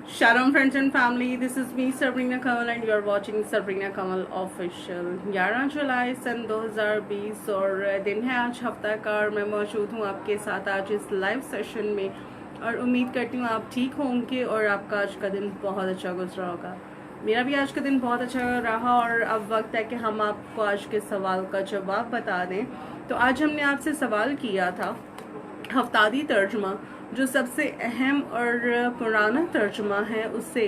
Shalom friends and family, this is me Sabrina Kamal and you are watching Sabrina Kamal Official। 11 जुलाई सन 2020 और दिन है आज हफ्ता का और मैं मौजूद हूँ आपके साथ आज इस लाइव सेशन में और उम्मीद करती हूँ आप ठीक होंगे और आपका आज का दिन बहुत अच्छा गुजरा होगा। मेरा भी आज का दिन बहुत अच्छा रहा और अब वक्त है कि हम आपको आज के सवाल का जवाब बता दें। तो आज हमने आपसे सवाल किया था हफ्तादी तर्जुमा जो सबसे अहम और पुराना तर्जुमा है उससे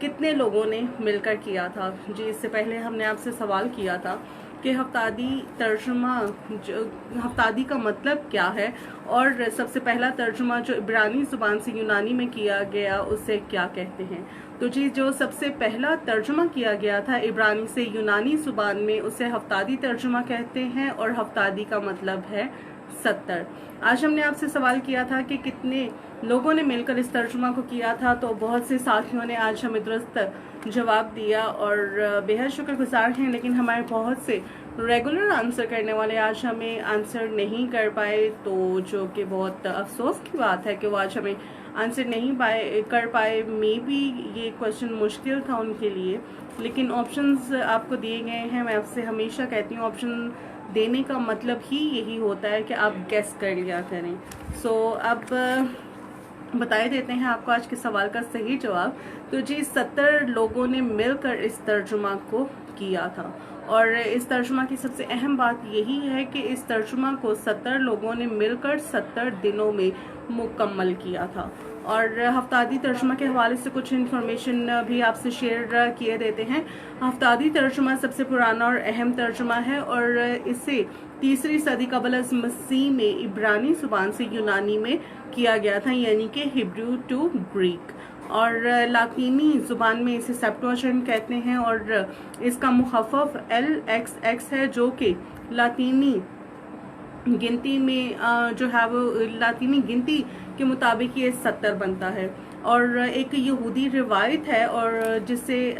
कितने लोगों ने मिलकर किया था। जी, इससे पहले हमने आपसे सवाल किया था कि हफ्तादी तर्जुमा जो हफ्तादी का मतलब क्या है और सबसे पहला तर्जुमा जो इब्रानी ज़ुबान से यूनानी में किया गया उसे क्या कहते हैं। तो जी, जो सबसे पहला तर्जुमा किया गया था इब्रानी से यूनानी ज़ुबान में उसे हफ्तादी तर्जुमा कहते हैं और हफ्तादी का मतलब है 70। आज हमने आपसे सवाल किया था कि कितने लोगों ने मिलकर इस तर्जुमा को किया था, तो बहुत से साथियों ने आज हमें दुरुस्त जवाब दिया और बेहद शुक्रगुजार हैं। लेकिन हमारे बहुत से रेगुलर आंसर करने वाले आज हमें आंसर नहीं कर पाए, तो जो कि बहुत अफसोस की बात है कि वो आज हमें आंसर नहीं कर पाए। मे बी ये क्वेश्चन मुश्किल था उनके लिए, लेकिन ऑप्शंस आपको दिए गए हैं। मैं आपसे हमेशा कहती हूँ ऑप्शन देने का मतलब ही यही होता है कि आप गेस कर लिया करें। अब बताए देते हैं आपको आज के सवाल का सही जवाब। तो जी, 70 लोगों ने मिलकर इस तर्जुमा को किया था और इस तर्जुमा की सबसे अहम बात यही है कि इस तर्जुमा को 70 लोगों ने मिलकर 70 दिनों में मुकम्मल किया था। और हफ्तादी तर्जुमा के हवाले से कुछ इन्फॉर्मेशन भी आपसे शेयर किए देते हैं। हफ्तादी तर्जुमा सबसे पुराना और अहम तर्जुमा है और इसे 3री सदी कबल अज़ मसीह में इब्रानी ज़ुबान से यूनानी में किया गया था, यानी कि हिब्रू टू ग्रीक। और लातीनी ज़ुबान में इसे सेप्टुअजिंट कहते हैं और इसका मुखफ़फ़ LXX है, जो कि लातीनी गिनती में जो है वो लातीनी गिनती के मुताबिक ये 70 बनता है। और एक यहूदी रिवायत है और जिसे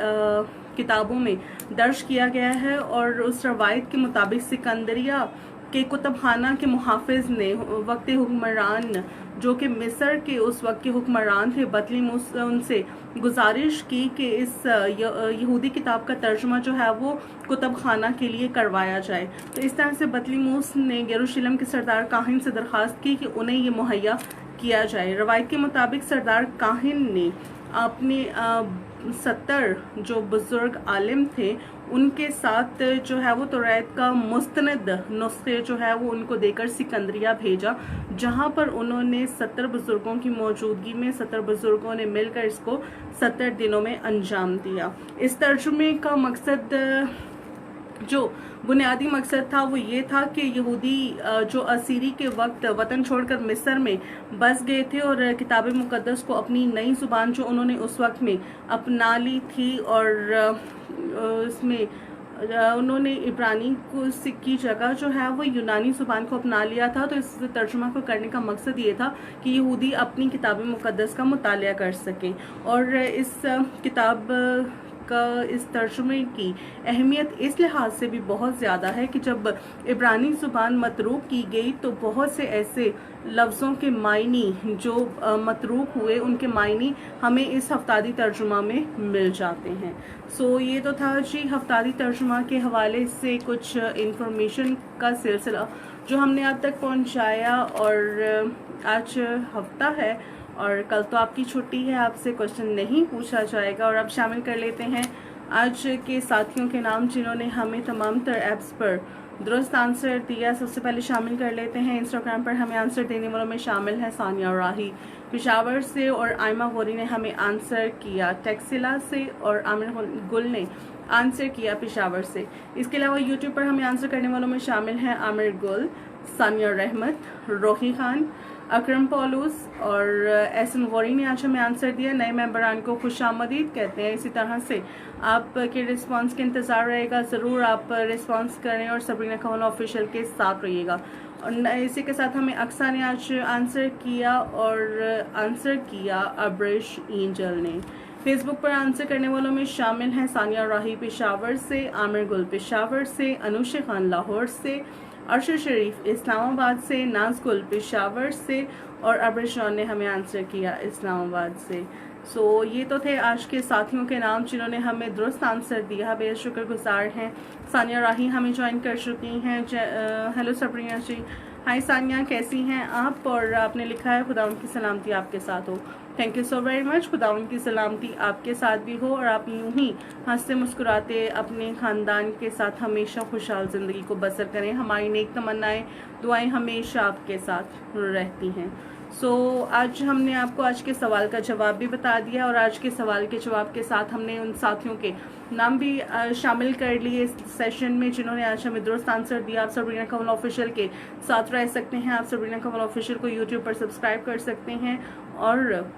किताबों में दर्ज किया गया है और उस रवायत के मुताबिक सिकंदरिया के कुतुब खाना के मुहाफिज ने वक्त हुक्मरान जो कि मिस्र के उस वक्त के हुक्मरान थे बतलीमूस, उनसे गुजारिश की कि इस यहूदी किताब का तर्जुमा जो है वो कुतुब खाना के लिए करवाया जाए। तो इस तरह से बतलीमूस ने यरूशलेम के सरदार काहिन से दरख्वास्त की कि उन्हें ये मुहैया किया जाए। रवायत के मुताबिक सरदार काहिन ने अपने 70 जो बुजुर्ग आलिम थे उनके साथ जो है वो तौरात का मुस्तनद नुस्खे जो है वो उनको देकर सिकंदरिया भेजा, जहां पर उन्होंने 70 बुजुर्गों की मौजूदगी में 70 बुजुर्गों ने मिलकर इसको 70 दिनों में अंजाम दिया। इस तर्जुमे का मकसद जो बुनियादी मकसद था वो ये था कि यहूदी जो असीरी के वक्त वतन छोड़कर मिस्र में बस गए थे और किताब मुकद्दस को अपनी नई ज़ुबान जो उन्होंने उस वक्त में अपना ली थी और इसमें उन्होंने इब्रानी की जगह जो है वो यूनानी ज़ुबान को अपना लिया था। तो इस तर्जुमा को करने का मकसद ये था कि यहूदी अपनी किताब मुकद्दस का मुतालिया कर सकें और इस किताब का इस तर्जुमे की अहमियत इस लिहाज से भी बहुत ज़्यादा है कि जब इब्रानी ज़ुबान मतरूक की गई तो बहुत से ऐसे लफ्ज़ों के मायनी जो मतरूक हुए उनके मायनी हमें इस हफ्तादी तर्जुमा में मिल जाते हैं। ये तो था जी हफ्तादी तर्जुमा के हवाले से कुछ इन्फॉर्मेशन का सिलसिला जो हमने आप तक पहुंचाया। और आज हफ्ता है और कल तो आपकी छुट्टी है, आपसे क्वेश्चन नहीं पूछा जाएगा। और अब शामिल कर लेते हैं आज के साथियों के नाम जिन्होंने हमें तमाम तर ऐप्स पर दुरुस्त आंसर दिया। सबसे पहले शामिल कर लेते हैं इंस्टाग्राम पर हमें आंसर देने वालों में शामिल है सानिया राही पेशावर से और आयमा गौरी ने हमें आंसर किया टेक्सिला से और आमिर गुल ने आंसर किया पेशावर से। इसके अलावा यूट्यूब पर हमें आंसर करने वालों में शामिल हैं आमिर गुल, सानिया रहमत, रोही खान, अकरम पॉलूस और एहसन गौरी ने आज हमें आंसर दिया। नए मेंबरान को खुश आमदीद कहते हैं। इसी तरह से आपके रिस्पांस के इंतज़ार रहेगा, ज़रूर आप रिस्पांस करें और सबरीना कमल ऑफिशियल के साथ रहिएगा। और इसी के साथ हमें अक्सा ने आज आंसर किया और आंसर किया अब्रिश एंजल ने। फेसबुक पर आंसर करने वालों में शामिल हैं सानिया राही पेशावर से, आमिर गुल पेशावर से, अनुशा खान लाहौर से, अरशद शरीफ इस्लामाबाद से, नाज़गुल पेशावर से और अब्रशान ने हमें आंसर किया इस्लामाबाद से। सो ये तो थे आज के साथियों के नाम जिन्होंने हमें दुरुस्त आंसर दिया, बेहद शुक्रगुजार हैं। सानिया राही हमें ज्वाइन कर चुकी हैं। हेलो सबरीना जी, हाय सानिया, कैसी हैं आप? और आपने लिखा है खुदा उनकी सलामती आपके साथ हो। Thank you so very much. खुदा उनकी सलामती आपके साथ भी हो और आप यूं ही हंसते मुस्कुराते अपने ख़ानदान के साथ हमेशा खुशहाल ज़िंदगी को बसर करें। हमारी नेक तमन्नाएं, दुआएं हमेशा आपके साथ रहती हैं। आज हमने आपको आज के सवाल का जवाब भी बता दिया और आज के सवाल के जवाब के साथ हमने उन साथियों के नाम भी शामिल कर लिए इस सेशन में जिन्होंने आज हमें दुरुस्त आंसर दिया। आप सबरीना कमल ऑफिशियल के साथ रह सकते हैं। आप सबरीना कमल ऑफिशियल को यूट्यूब पर सब्सक्राइब कर सकते हैं और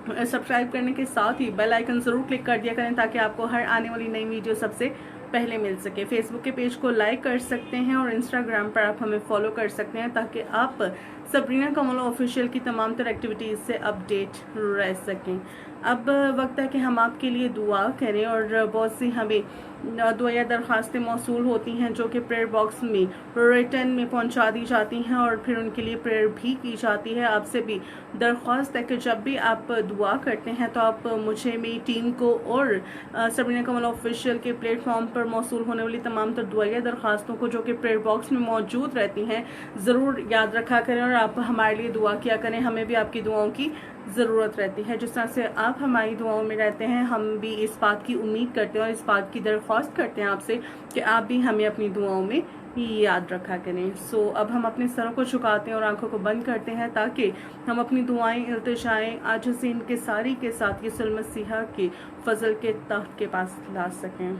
सब्सक्राइब करने के साथ ही बेल आइकन ज़रूर क्लिक कर दिया करें ताकि आपको हर आने वाली नई वीडियो सबसे पहले मिल सके। फेसबुक के पेज को लाइक कर सकते हैं और इंस्टाग्राम पर आप हमें फॉलो कर सकते हैं ताकि आप सबरीना कमल ऑफिशियल की तमाम तर एक्टिविटीज़ से अपडेट रह सकें। अब वक्त है कि हम आपके लिए दुआ करें और बहुत सी हमें दुआ या दरख्वास्तें मौसूल होती हैं जो कि प्रेयर बॉक्स में रिटर्न में पहुंचा दी जाती हैं और फिर उनके लिए प्रेयर भी की जाती है। आपसे भी दरख्वास्त है कि जब भी आप दुआ करते हैं तो आप मुझे, मेरी टीम को और सबरीना कमल ऑफिशियल के प्लेटफॉर्म पर मौसूल होने वाली तमाम तर दुआ या दरख्वास्तों को जो कि प्रेयर बॉक्स में मौजूद रहती हैं ज़रूर याद रखा करें और आप हमारे लिए दुआ किया करें। हमें भी आपकी दुआओं की ज़रूरत रहती है। जिस तरह से आप हमारी दुआओं में रहते हैं, हम भी इस बात की उम्मीद करते हैं और इस बात की दरख्वास्त करते हैं आपसे कि आप भी हमें अपनी दुआओं में याद रखा करें। अब हम अपने सरों को झुकाते हैं और आंखों को बंद करते हैं ताकि हम अपनी दुआएं, इल्तिजाएं आज से इनके सारी के साथ यीशु मसीह के फजल के तख्त के पास ला सकें।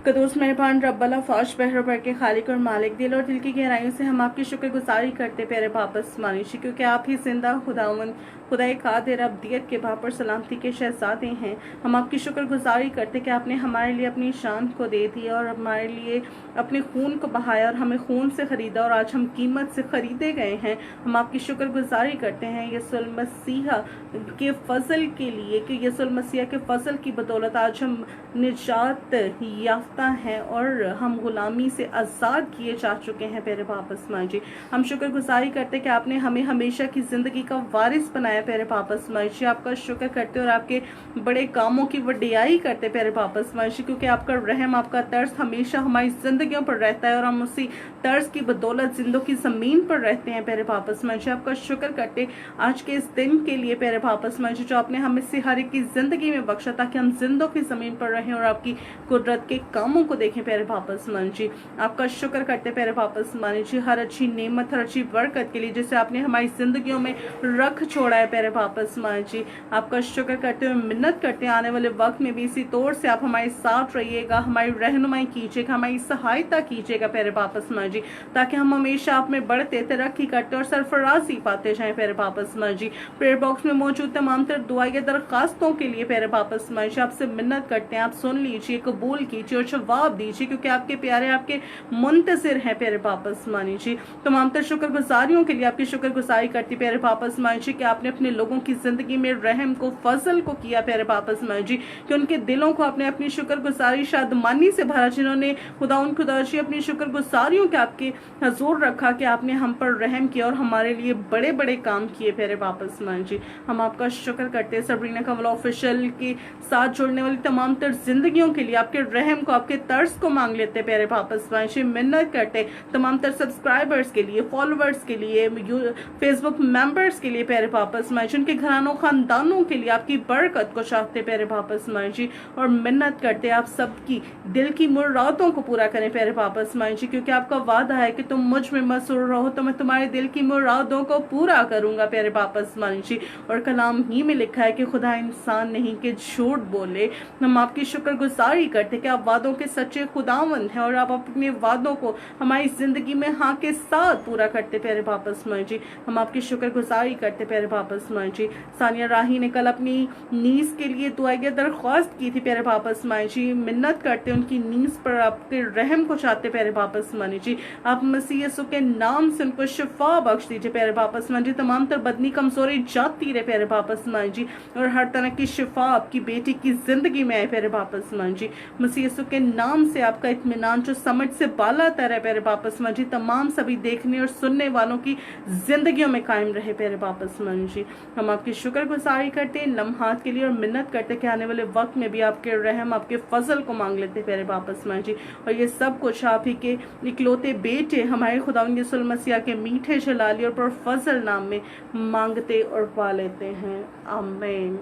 कदूस मेहरबान रब्बल फाश बहर भर के खालिक और मालिक, दिल और दिल की गहराइयों से हम आपकी शुक्रगुजारी करते प्यारे वापस मानिशी, क्योंकि आप ही जिंदा खुदावन खुदाए कादिर अब्दियत के बाप और सलामती के शहजादे हैं। हम आपकी शुक्रगुजारी करते कि आपने हमारे लिए अपनी शान को दे दिया और हमारे लिए अपने खून को बहाया और हमें खून से खरीदा और आज हम कीमत से खरीदे गए हैं। हम आपकी शुक्रगुजारी करते हैं यीशु मसीह के फजल के लिए कि यीशु मसीह के फजल की बदौलत आज हम निजात याफ्ता हैं और हम गुलामी से आज़ाद किए जा चुके हैं। प्यारे वापस मांझी, हम शुक्रगुजारी करते कि आपने हमें हमेशा की ज़िंदगी का वारिस बनाया। प्यारे वापस मांझी, आपका शुक्र करते और आपके बड़े कामों की वडियाई करते प्यारे वापस मांझी, क्योंकि आपका रहम, आपका तर्स हमेशा हमारी जिंदगियों पर रहता है और हम उसी तर्स की बदौलत जिंदों की ज़मीन पर रहते हैं। प्यारे वापस मांझी, आपका शुक्र करते आज के इस दिन के लिए प्यारे वापस मांझी जो आपने हमें से हर एक की जिंदगी में बख्शा ताकि हम जिंदों की ज़मीन पर रहें और आपकी कुदरत के कामों को देखें। प्यारे वापस मांझी, आपका शुक्र करते प्यारे वापस मांझी हर अच्छी नेमत, हर अच्छी बरकत के लिए जिसे आपने हमारी जिंदगियों में रख छोड़ा है। प्यारे वापस मांझी, आपका शुक्र करते हुए मिन्नत करते हैं आने वाले वक्त में भी इसी तौर से आप हमारे साथ रहिएगा, हमारी रहनुमाई कीजिएगा, हमारी सहायता कीजिएगा। प्यारे वापस मांझी, ताकि हम हमेशा आप में बढ़ते, तरक्की करते और सरफराजी पाते जाएं। प्यारे वापस मांझी, प्रेयर बॉक्स में मौजूद तमाम तर दुआ या दरखास्तों के लिए प्यारे वापस मांझी आपसे मिन्नत करते हैं, आप सुन लीजिए, कबूल कीजिए और जवाब दीजिए, क्योंकि आपके प्यारे आपके मुंतजिर हैं। प्यारे वापस मांझी, तमाम तर शुक्रगुजारियों के लिए आपकी शुक्रगुजारी करती प्यारे वापस मांझी कि आपने अपने लोगों की जिंदगी में रहम को, फजल को किया। प्यारे वापस मांझी, कि उनके दिलों को आपने अपनी शुक्रगुजारी शादमानी से भरा, जिन्होंने खुदाजी अपनी शुक्रगुजारियों के आपके हजूर रखा कि आपने हम पर रहम किया और हमारे लिए बड़े बड़े काम किए। प्यारे वापस मांझी, हम आपका शुक्र करते हैं सबरीना कमल ऑफिशियल के साथ जुड़ने वाली तमाम तर जिंदगियों के लिए आपके रहम को, आपके तर्स को मांग लेते। प्यारे वापस मांझी, मिन्नत करते तमाम तर सब्सक्राइबर्स के लिए, फॉलोअर्स के लिए, फेसबुक मेंबर्स के लिए प्यारे वापस मांझी, उनके घरानों खानदानों के लिए आपकी बरकत को चाहते प्यारे वापस मांझी और मिन्नत करते आप सबकी दिल की मुरादों को पूरा करें। प्यारे वापस मांझी, क्योंकि आपका वादा है कि तुम मुझ में मसरूर रहो तो मैं तुम्हारे दिल की मुरादों को पूरा करूंगा। प्यारे वापस मांझी, और कलाम ही में लिखा है कि खुदा इंसान नहीं कि झूठ बोले। हम आपकी शुक्रगुजारी करते कि आप वादों के सच्चे खुदावंद हैं और आप अपने वादों को हमारी जिंदगी में हाँ के साथ पूरा करते। प्यारे वापस मांझी, हम आपकी शुक्रगुजारी करते प्यारे वापस मांझी। सानिया राही ने कल अपनी नीस के लिए दुआ की दरख्वास्त की थी। प्यारे वापस मांझी, मिन्नत करते उनकी नीस पर आपके रहम को चाहते। प्यारे वापस मांझी, आप मसीह यीशु के नाम से उनको शिफा बख्श दीजिए। प्यारे वापस मांझी, तमाम तर बदनी कमजोरी जाती रहे। प्यारे वापस मांझी, और हर तरह की शिफा आपकी बेटी की जिंदगी में आए। प्यारे वापस मांझी, मसीह यीशु के के नाम से आपका इत्मीनान जो समझ से बाला तर है प्यारे पापा समझ जी, तमाम सभी देखने और सुनने वालों की ज़िंदगियों में कायम रहे प्यारे पापा समझ जी। हम आपकी शुक्रगुजारी करते हैं लम्हात के लिए और मिन्नत करते कि आने वाले वक्त में भी आपके रहम आपके फजल को मांग लेते प्यारे पापा समझ जी। और ये सब कुछ आप ही के इकलौते बेटे हमारे खुदावंद यीशु मसीह के मीठे जलाली और पर फजल नाम में मांगते और पा लेते हैं, आमीन।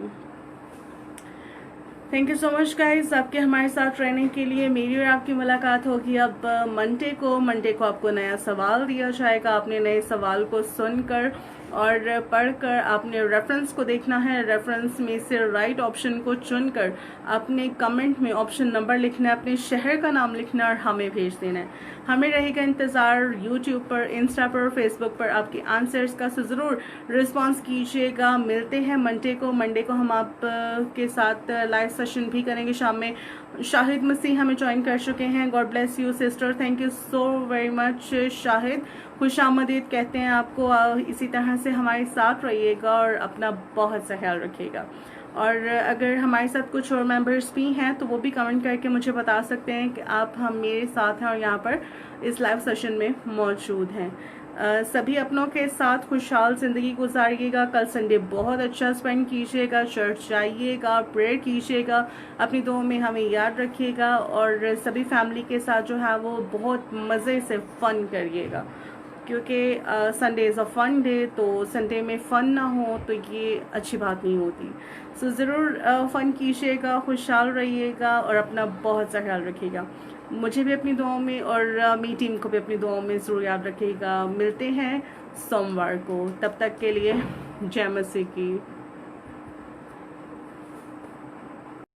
Thank you so much guys आपके हमारे साथ रहने के लिए। मेरी और आपकी मुलाकात होगी अब मंडे को आपको नया सवाल दिया जाएगा। आपने नए सवाल को सुनकर और पढ़कर आपने रेफरेंस को देखना है। रेफरेंस में से राइट ऑप्शन को चुनकर आपने कमेंट में ऑप्शन नंबर लिखना है, अपने शहर का नाम लिखना है और हमें भेज देना है। हमें रहेगा इंतज़ार यूट्यूब पर, इंस्टा पर, फेसबुक पर आपके आंसर्स का। सो ज़रूर रिस्पांस कीजिएगा। मिलते हैं मंडे को हम आप के साथ लाइव सेशन भी करेंगे शाम में। शाहिद मसीह हमें ज्वाइन कर चुके हैं। God bless you sister, thank you so very much Shahid. खुश आमदीद कहते हैं आपको। इसी तरह से हमारे साथ रहिएगा और अपना बहुत सा ख्याल रखिएगा। और अगर हमारे साथ कुछ और मेंबर्स भी हैं तो वो भी कमेंट करके मुझे बता सकते हैं कि आप हम मेरे साथ हैं और यहाँ पर इस लाइव सेशन में मौजूद हैं। सभी अपनों के साथ खुशहाल ज़िंदगी गुजारिएगा। कल संडे बहुत अच्छा स्पेंड कीजिएगा, चर्च जाइएगा, प्रेयर कीजिएगा, अपनी दुआओं में हमें याद रखिएगा और सभी फैमिली के साथ जो है वो बहुत मज़े से फ़न करिएगा, क्योंकि Sunday is a fun day. तो संडे में फ़न ना हो तो ये अच्छी बात नहीं होती। सो ज़रूर फ़न कीजिएगा, खुशहाल रहिएगा और अपना बहुत सा ख्याल रखिएगा। मुझे भी अपनी दुआओं में और मी टीम को भी अपनी दुआओं में ज़रूर याद रखिएगा। मिलते हैं सोमवार को, तब तक के लिए जय मसीह की।